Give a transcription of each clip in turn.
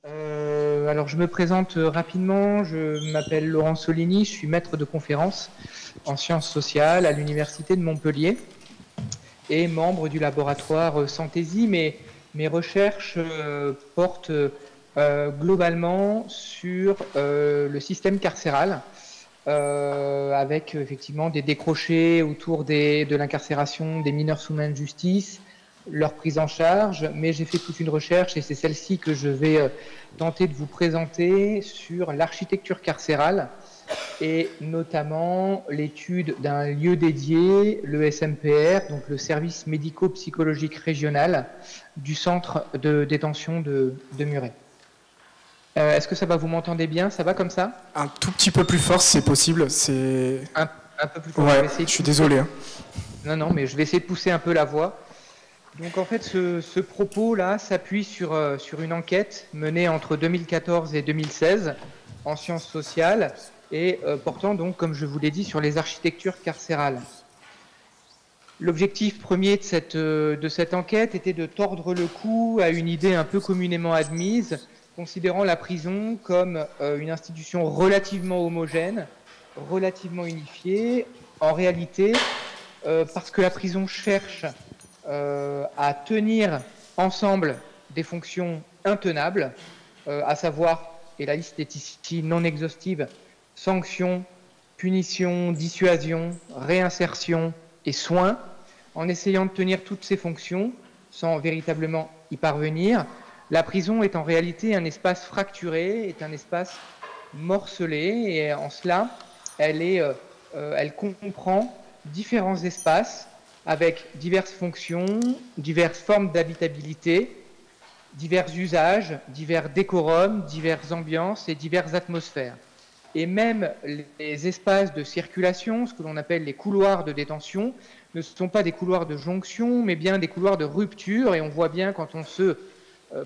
Alors, je me présente rapidement. Je m'appelle Laurent Solini. Je suis maître de conférence en sciences sociales à l'Université de Montpellier et membre du laboratoire Santésie. Mes recherches portent globalement sur le système carcéral, avec effectivement des décrochés autour de l'incarcération des mineurs sous main de justice, leur prise en charge, mais j'ai fait toute une recherche et c'est celle-ci que je vais tenter de vous présenter sur l'architecture carcérale et notamment l'étude d'un lieu dédié, le SMPR, donc le service médico-psychologique régional du centre de détention de Muret. Est-ce que ça va, vous m'entendez bien? Ça va comme ça? Un tout petit peu plus fort, si c'est possible. C'est un peu plus fort. Ouais, je suis désolé. Hein. Non, mais je vais essayer de pousser un peu la voix. Donc en fait, ce propos-là s'appuie sur une enquête menée entre 2014 et 2016 en sciences sociales et portant donc, comme je vous l'ai dit, sur les architectures carcérales. L'objectif premier de cette enquête était de tordre le cou à une idée un peu communément admise, considérant la prison comme une institution relativement homogène, relativement unifiée. En réalité, parce que la prison cherche à tenir ensemble des fonctions intenables, à savoir, et la liste est ici non exhaustive, sanctions, punitions, dissuasion, réinsertion et soins, en essayant de tenir toutes ces fonctions sans véritablement y parvenir. La prison est en réalité un espace fracturé, est un espace morcelé, et en cela, elle comprend différents espaces avec diverses fonctions, diverses formes d'habitabilité, divers usages, divers décorums, diverses ambiances et diverses atmosphères. Et même les espaces de circulation, ce que l'on appelle les couloirs de détention, ne sont pas des couloirs de jonction, mais bien des couloirs de rupture. Et on voit bien quand on se,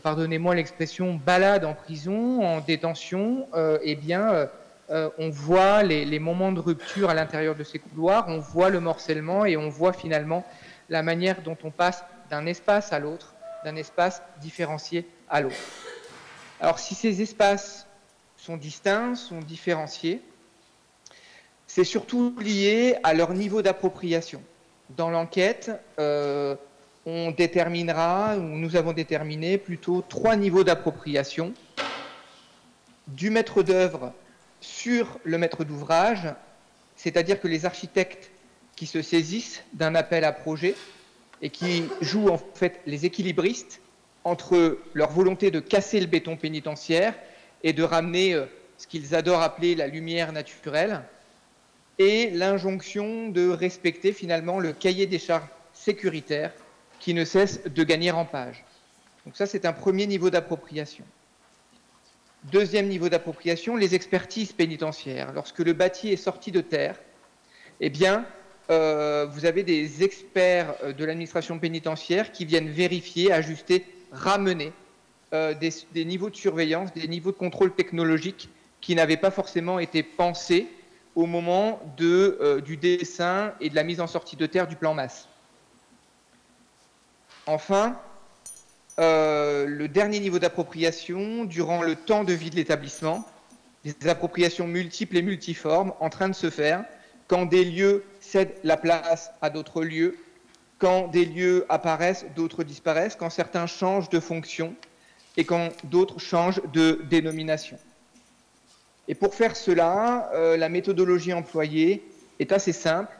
pardonnez-moi l'expression, balade en prison, en détention, on voit les moments de rupture à l'intérieur de ces couloirs, on voit le morcellement et on voit finalement la manière dont on passe d'un espace à l'autre, d'un espace différencié à l'autre. Alors si ces espaces sont distincts, sont différenciés, c'est surtout lié à leur niveau d'appropriation. Dans l'enquête, on déterminera, ou nous avons déterminé plutôt 3 niveaux d'appropriation: du maître d'œuvre sur le maître d'ouvrage, c'est-à-dire que les architectes qui se saisissent d'un appel à projet et qui jouent en fait les équilibristes entre leur volonté de casser le béton pénitentiaire et de ramener ce qu'ils adorent appeler la lumière naturelle, et l'injonction de respecter finalement le cahier des charges sécuritaire qui ne cesse de gagner en page. Donc ça, c'est un premier niveau d'appropriation. Deuxième niveau d'appropriation, les expertises pénitentiaires. Lorsque le bâti est sorti de terre, eh bien, vous avez des experts de l'administration pénitentiaire qui viennent vérifier, ajuster, ramener des niveaux de surveillance, des niveaux de contrôle technologique qui n'avaient pas forcément été pensés au moment du dessin et de la mise en sortie de terre du plan masse. Enfin, le dernier niveau d'appropriation, durant le temps de vie de l'établissement, des appropriations multiples et multiformes en train de se faire quand des lieux cèdent la place à d'autres lieux, quand des lieux apparaissent, d'autres disparaissent, quand certains changent de fonction et quand d'autres changent de dénomination. Et pour faire cela, la méthodologie employée est assez simple.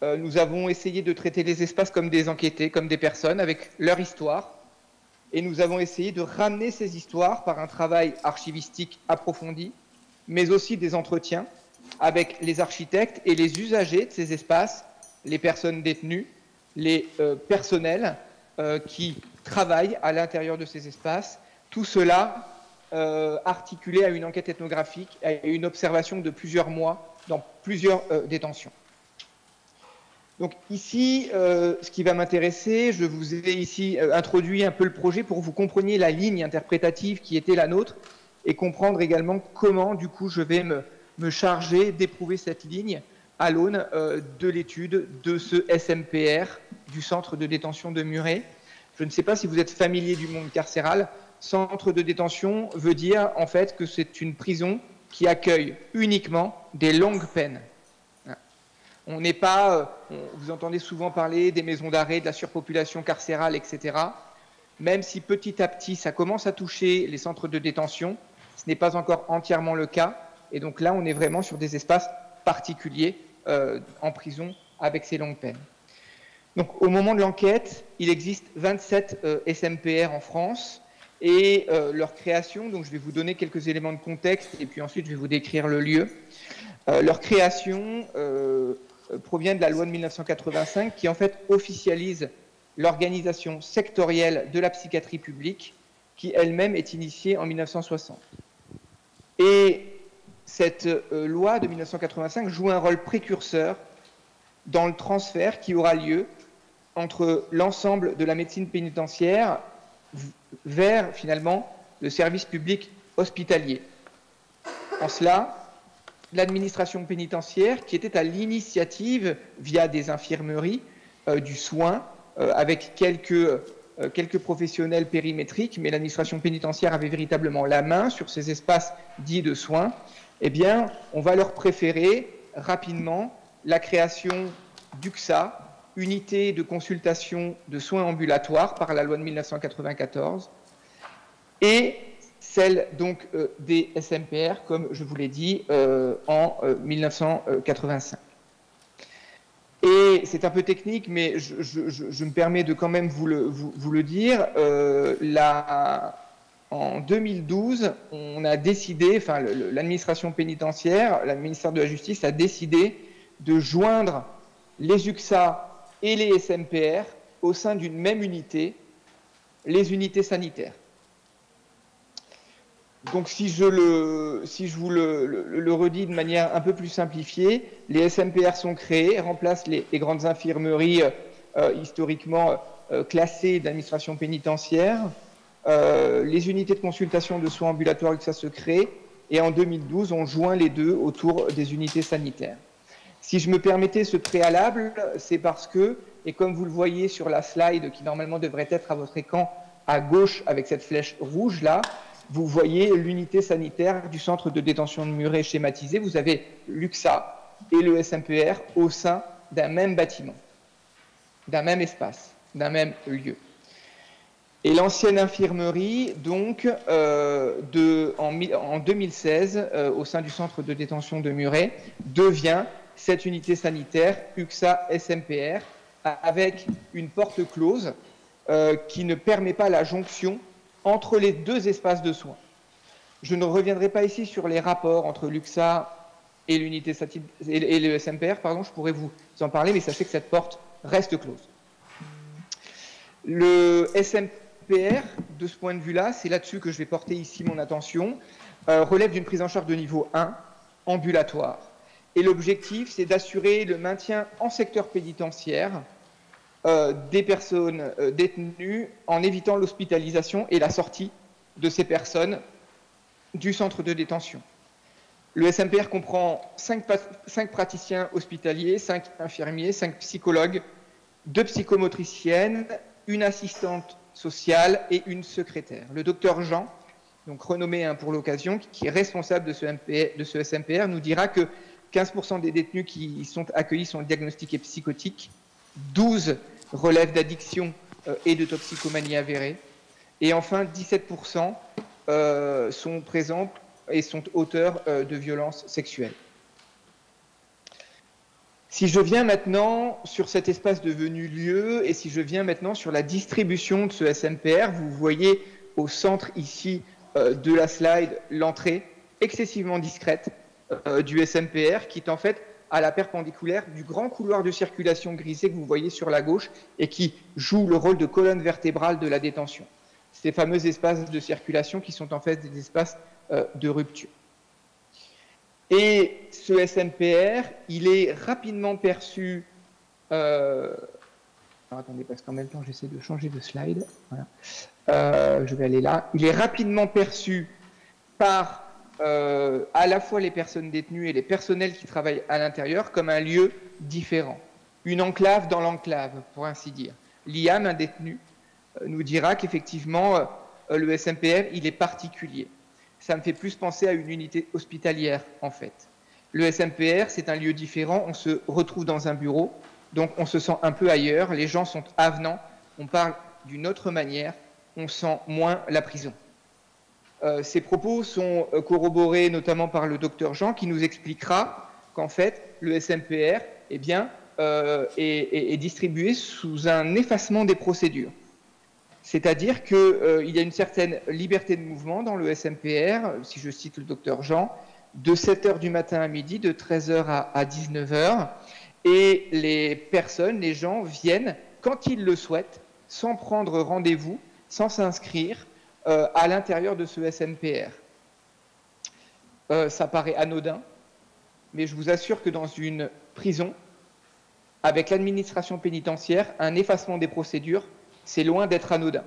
Nous avons essayé de traiter les espaces comme des enquêtés, comme des personnes, avec leur histoire. Et nous avons essayé de ramener ces histoires par un travail archivistique approfondi, mais aussi des entretiens avec les architectes et les usagers de ces espaces, les personnes détenues, les personnels qui travaillent à l'intérieur de ces espaces. Tout cela articulé à une enquête ethnographique, à une observation de plusieurs mois dans plusieurs détentions. Donc ici, ce qui va m'intéresser, je vous ai ici introduit un peu le projet pour que vous compreniez la ligne interprétative qui était la nôtre et comprendre également comment, du coup, je vais me charger d'éprouver cette ligne à l'aune de l'étude de ce SMPR du centre de détention de Muret. Je ne sais pas si vous êtes familier du monde carcéral. centre de détention veut dire en fait que c'est une prison qui accueille uniquement des longues peines. On n'est pas, vous entendez souvent parler des maisons d'arrêt, de la surpopulation carcérale, etc. Même si petit à petit ça commence à toucher les centres de détention, ce n'est pas encore entièrement le cas. Et donc là, on est vraiment sur des espaces particuliers en prison avec ces longues peines. Donc au moment de l'enquête, il existe 27 SMPR en France et leur création, donc je vais vous donner quelques éléments de contexte et puis ensuite je vais vous décrire le lieu. Leur création provient de la loi de 1985 qui en fait officialise l'organisation sectorielle de la psychiatrie publique qui elle-même est initiée en 1960. Et cette loi de 1985 joue un rôle précurseur dans le transfert qui aura lieu entre l'ensemble de la médecine pénitentiaire vers finalement le service public hospitalier. En cela, l'administration pénitentiaire, qui était à l'initiative, via des infirmeries, du soin, avec quelques professionnels périmétriques, mais l'administration pénitentiaire avait véritablement la main sur ces espaces dits de soins, eh bien, on va leur préférer rapidement la création d'UXA, unité de consultation de soins ambulatoires par la loi de 1994, et celle donc des SMPR, comme je vous l'ai dit, en 1985. Et c'est un peu technique, mais je me permets de quand même vous le dire. En 2012, on a décidé, enfin l'administration pénitentiaire, le ministère de la Justice a décidé de joindre les UXA et les SMPR au sein d'une même unité, les unités sanitaires. Donc si je vous le redis de manière un peu plus simplifiée, les SMPR sont créés, remplacent les grandes infirmeries historiquement classées d'administration pénitentiaire. Les unités de consultation de soins ambulatoires UXA se créent et en 2012, on joint les deux autour des unités sanitaires. Si je me permettais ce préalable, c'est parce que, et comme vous le voyez sur la slide qui normalement devrait être à votre écran à gauche avec cette flèche rouge là, vous voyez l'unité sanitaire du centre de détention de Muret schématisé. Vous avez l'UXA et le SMPR au sein d'un même bâtiment, d'un même espace, d'un même lieu. Et l'ancienne infirmerie, donc, en 2016, au sein du centre de détention de Muret, devient cette unité sanitaire UXA-SMPR avec une porte close qui ne permet pas la jonction entre les deux espaces de soins. Je ne reviendrai pas ici sur les rapports entre l'UXA et l'unité et le SMPR, pardon, je pourrais vous en parler, mais sachez que cette porte reste close. Le SMPR, de ce point de vue-là, c'est là-dessus que je vais porter ici mon attention, relève d'une prise en charge de niveau 1, ambulatoire. Et l'objectif, c'est d'assurer le maintien en secteur pénitentiaire des personnes détenues en évitant l'hospitalisation et la sortie de ces personnes du centre de détention. Le SMPR comprend 5 praticiens hospitaliers, 5 infirmiers, 5 psychologues, 2 psychomotriciennes, une assistante sociale et une secrétaire. Le docteur Jean, donc renommé pour l'occasion, qui est responsable de ce SMPR, nous dira que 15% des détenus qui sont accueillis sont diagnostiqués psychotiques, 12 relèvent d'addiction et de toxicomanie avérée, et enfin 17% sont présents et sont auteurs de violences sexuelles. Si je viens maintenant sur cet espace devenu lieu et si je viens maintenant sur la distribution de ce SMPR, vous voyez au centre ici de la slide l'entrée excessivement discrète du SMPR qui est en fait à la perpendiculaire du grand couloir de circulation grisé que vous voyez sur la gauche et qui joue le rôle de colonne vertébrale de la détention. Ces fameux espaces de circulation qui sont en fait des espaces de rupture. Et ce SMPR, il est rapidement perçu... Alors, attendez, parce qu'en même temps, j'essaie de changer de slide. Voilà. Je vais aller là. Il est rapidement perçu par à la fois les personnes détenues et les personnels qui travaillent à l'intérieur comme un lieu différent. Une enclave dans l'enclave, pour ainsi dire. L'IAM, un détenu, nous dira qu'effectivement, le SMPR, il est particulier. Ça me fait plus penser à une unité hospitalière, en fait. Le SMPR, c'est un lieu différent. On se retrouve dans un bureau, donc on se sent un peu ailleurs. Les gens sont avenants. On parle d'une autre manière. On sent moins la prison. Ces propos sont corroborés notamment par le docteur Jean, qui nous expliquera qu'en fait, le SMPR est distribué sous un effacement des procédures. C'est-à-dire qu'il y a une certaine liberté de mouvement dans le SMPR, si je cite le docteur Jean, de 7h du matin à midi, de 13h à 19h, et les personnes, les gens viennent quand ils le souhaitent, sans prendre rendez-vous, sans s'inscrire à l'intérieur de ce SMPR. Ça paraît anodin, mais je vous assure que dans une prison, avec l'administration pénitentiaire, un effacement des procédures, c'est loin d'être anodin.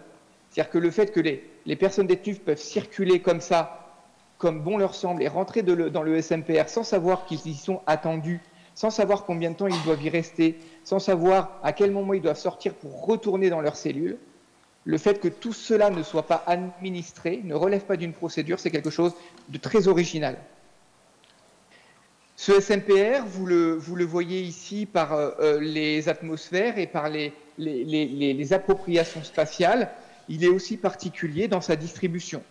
C'est-à-dire que le fait que les personnes détenues peuvent circuler comme ça, comme bon leur semble, et rentrer dans le SMPR sans savoir qu'ils y sont attendus, sans savoir combien de temps ils doivent y rester, sans savoir à quel moment ils doivent sortir pour retourner dans leur cellule, le fait que tout cela ne soit pas administré, ne relève pas d'une procédure, c'est quelque chose de très original. Ce SMPR, vous le voyez ici par les atmosphères et par les appropriations spatiales, il est aussi particulier dans sa distribution.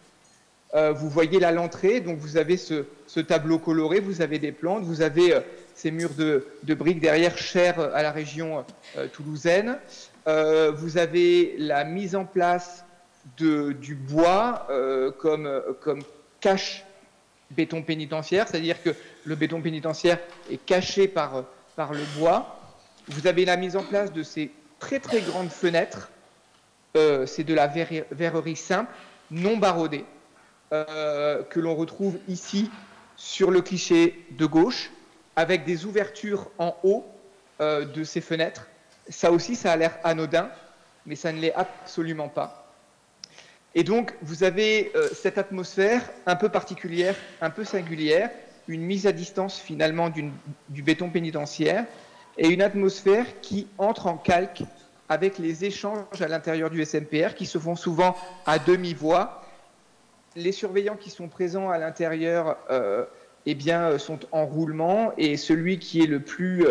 Vous voyez là l'entrée, donc vous avez ce tableau coloré, vous avez des plantes, vous avez ces murs de briques derrière, chers à la région toulousaine. Vous avez la mise en place du bois comme cache béton pénitentiaire, c'est-à-dire que le béton pénitentiaire est caché par le bois. Vous avez la mise en place de ces très très grandes fenêtres, c'est de la verrerie simple, non barrodée, que l'on retrouve ici sur le cliché de gauche, avec des ouvertures en haut de ces fenêtres. Ça aussi, ça a l'air anodin, mais ça ne l'est absolument pas. Et donc, vous avez cette atmosphère un peu particulière, un peu singulière, une mise à distance finalement du béton pénitentiaire, et une atmosphère qui entre en calque avec les échanges à l'intérieur du SMPR, qui se font souvent à demi-voix. Les surveillants qui sont présents à l'intérieur sont en roulement, et celui qui est le plus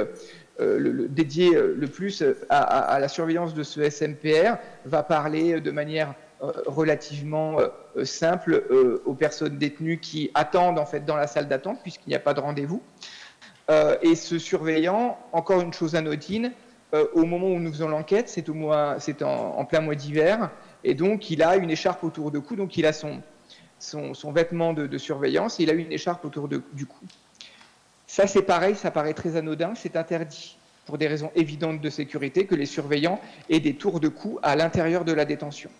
dédié le plus à la surveillance de ce SMPR va parler de manière relativement simple aux personnes détenues qui attendent en fait dans la salle d'attente, puisqu'il n'y a pas de rendez-vous. Et ce surveillant, encore une chose anodine, au moment où nous faisons l'enquête, c'est en plein mois d'hiver, et donc il a une écharpe autour du cou, donc il a son vêtement de surveillance, et il a une écharpe autour du cou. Ça, c'est pareil, ça paraît très anodin, c'est interdit pour des raisons évidentes de sécurité que les surveillants aient des tours de cou à l'intérieur de la détention.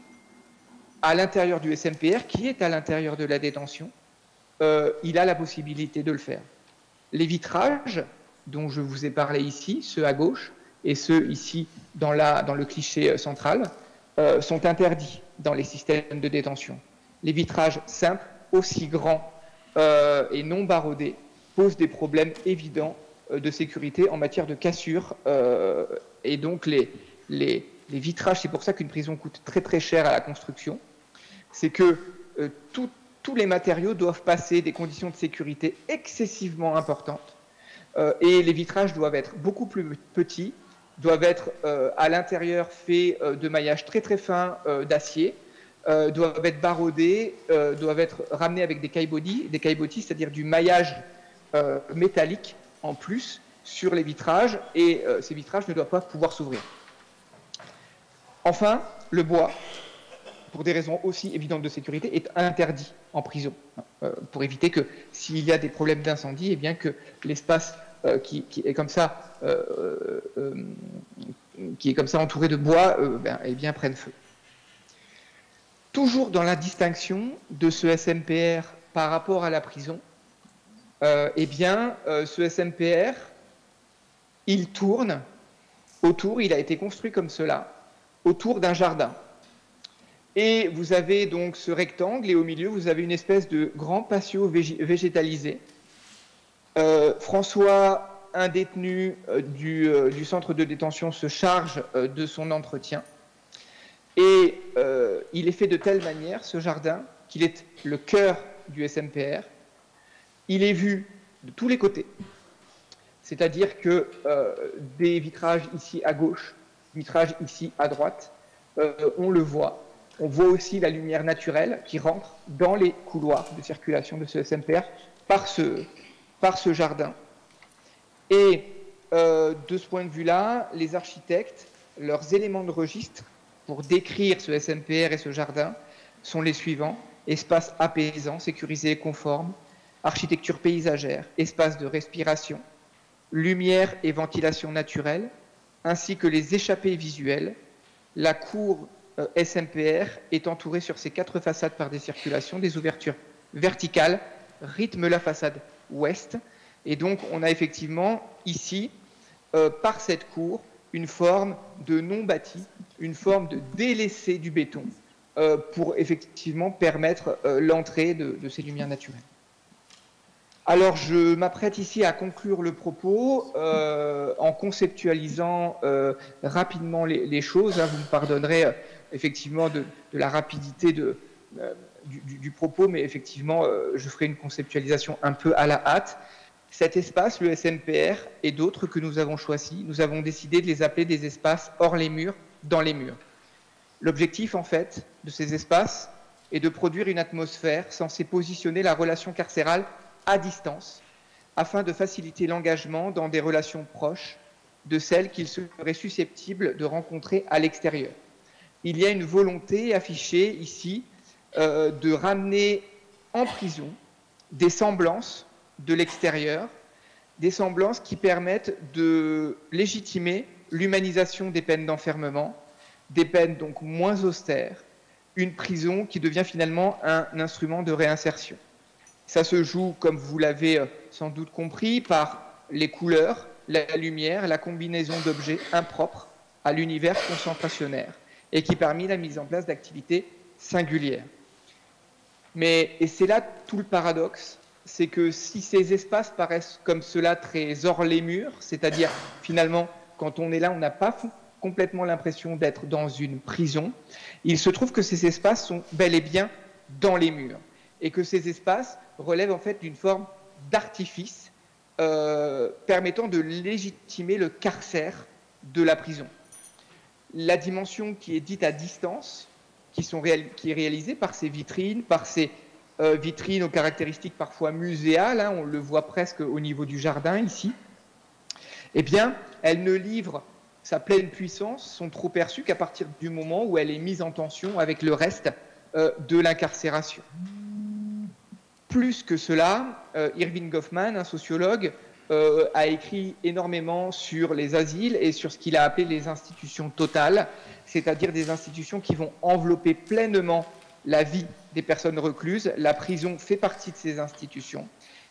À l'intérieur du SMPR, qui est à l'intérieur de la détention, il a la possibilité de le faire. Les vitrages, dont je vous ai parlé ici, ceux à gauche et ceux ici dans le cliché central, sont interdits dans les systèmes de détention. Les vitrages simples, aussi grands et non barrodés, posent des problèmes évidents de sécurité en matière de cassure. Et donc les vitrages, c'est pour ça qu'une prison coûte très très cher à la construction, c'est que tous les matériaux doivent passer des conditions de sécurité excessivement importantes, et les vitrages doivent être beaucoup plus petits, doivent être à l'intérieur faits de maillage très très fin d'acier, doivent être barrodés, doivent être ramenés avec des caillebotis, c'est-à-dire du maillage métallique en plus sur les vitrages, et ces vitrages ne doivent pas pouvoir s'ouvrir. Enfin, le bois, pour des raisons aussi évidentes de sécurité, est interdit en prison, pour éviter que s'il y a des problèmes d'incendie, eh bien que l'espace qui est comme ça entouré de bois eh bien prenne feu. Toujours dans la distinction de ce SMPR par rapport à la prison, ce SMPR, il tourne autour, il a été construit comme cela, autour d'un jardin. Et vous avez donc ce rectangle, et au milieu, vous avez une espèce de grand patio végétalisé. François, un détenu du centre de détention, se charge de son entretien. Et il est fait de telle manière, ce jardin, qu'il est le cœur du SMPR. Il est vu de tous les côtés. C'est-à-dire que des vitrages ici à gauche, vitrages ici à droite, on le voit. On voit aussi la lumière naturelle qui rentre dans les couloirs de circulation de ce SMPR par ce jardin. Et de ce point de vue-là, les architectes, leurs éléments de registre pour décrire ce SMPR et ce jardin sont les suivants: espace apaisant, sécurisé et conforme, architecture paysagère, espace de respiration, lumière et ventilation naturelle, ainsi que les échappées visuelles. La cour SMPR est entourée sur ses 4 façades par des circulations, des ouvertures verticales rythment la façade ouest. Et donc, on a effectivement ici, par cette cour, une forme de non-bâti, une forme de délaissé du béton, pour effectivement permettre l'entrée de ces lumières naturelles. Alors, je m'apprête ici à conclure le propos en conceptualisant rapidement les choses. Vous me pardonnerez effectivement de la rapidité du propos, mais effectivement, je ferai une conceptualisation un peu à la hâte. Cet espace, le SMPR, et d'autres que nous avons choisis, nous avons décidé de les appeler des espaces hors les murs, dans les murs. L'objectif, en fait, de ces espaces est de produire une atmosphère censée positionner la relation carcérale à distance, afin de faciliter l'engagement dans des relations proches de celles qu'il serait susceptible de rencontrer à l'extérieur. Il y a une volonté affichée ici de ramener en prison des semblances de l'extérieur, des semblances qui permettent de légitimer l'humanisation des peines d'enfermement, des peines donc moins austères, une prison qui devient finalement un instrument de réinsertion. Ça se joue, comme vous l'avez sans doute compris, par les couleurs, la lumière, la combinaison d'objets impropres à l'univers concentrationnaire et qui permet la mise en place d'activités singulières. Et c'est là tout le paradoxe, c'est que si ces espaces paraissent comme cela très hors les murs, c'est-à-dire finalement quand on est là, on n'a pas complètement l'impression d'être dans une prison, il se trouve que ces espaces sont bel et bien dans les murs et que ces espaces relèvent en fait d'une forme d'artifice permettant de légitimer le carcère de la prison. La dimension qui est dite à distance, qui est réalisée par ces vitrines, vitrines aux caractéristiques parfois muséales, on le voit presque au niveau du jardin ici, eh bien, elle ne livre sa pleine puissance, son trop perçu, qu'à partir du moment où elle est mise en tension avec le reste de l'incarcération. Plus que cela, Irving Goffman, un sociologue, a écrit énormément sur les asiles et sur ce qu'il a appelé les institutions totales, c'est-à-dire des institutions qui vont envelopper pleinement la vie des personnes recluses. La prison fait partie de ces institutions.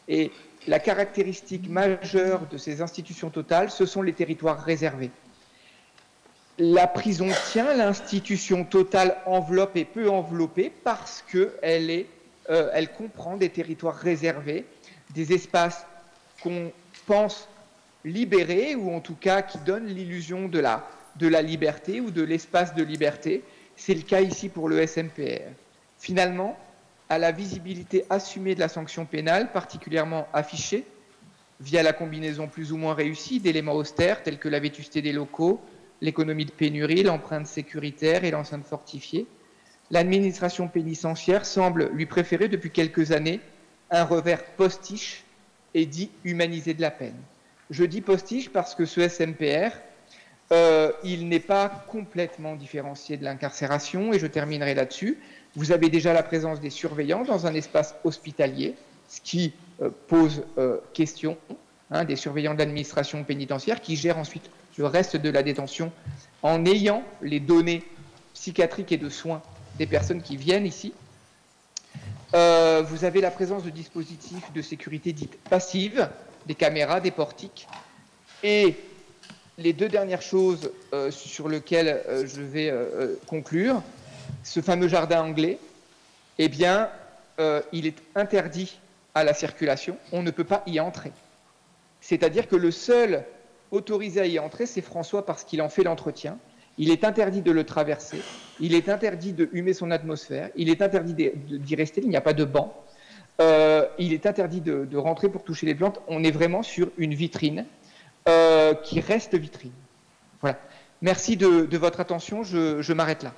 Et la caractéristique majeure de ces institutions totales, ce sont les territoires réservés. La prison tient, l'institution totale enveloppe et peut envelopper parce qu'elle comprend des territoires réservés, des espaces qu'on pense libérés ou en tout cas qui donnent l'illusion de la liberté ou de l'espace de liberté. C'est le cas ici pour le SMPR. Finalement, à la visibilité assumée de la sanction pénale, particulièrement affichée, via la combinaison plus ou moins réussie d'éléments austères tels que la vétusté des locaux, l'économie de pénurie, l'empreinte sécuritaire et l'enceinte fortifiée, l'administration pénitentiaire semble lui préférer depuis quelques années un revers postiche et dit humanisé de la peine. Je dis postiche parce que ce SMPR, il n'est pas complètement différencié de l'incarcération, et je terminerai là-dessus. Vous avez déjà la présence des surveillants dans un espace hospitalier, ce qui pose question, des surveillants de l'administration pénitentiaire qui gèrent ensuite le reste de la détention en ayant les données psychiatriques et de soins des personnes qui viennent ici. Vous avez la présence de dispositifs de sécurité dites passives, des caméras, des portiques. Et les deux dernières choses sur lesquelles je vais conclure, ce fameux jardin anglais, eh bien, il est interdit à la circulation, on ne peut pas y entrer. C'est-à-dire que le seul autorisé à y entrer, c'est François parce qu'il en fait l'entretien. Il est interdit de le traverser. il est interdit de humer son atmosphère, il est interdit d'y rester, il n'y a pas de banc, il est interdit de rentrer pour toucher les plantes. On est vraiment sur une vitrine qui reste vitrine. Voilà. Merci de votre attention, je m'arrête là.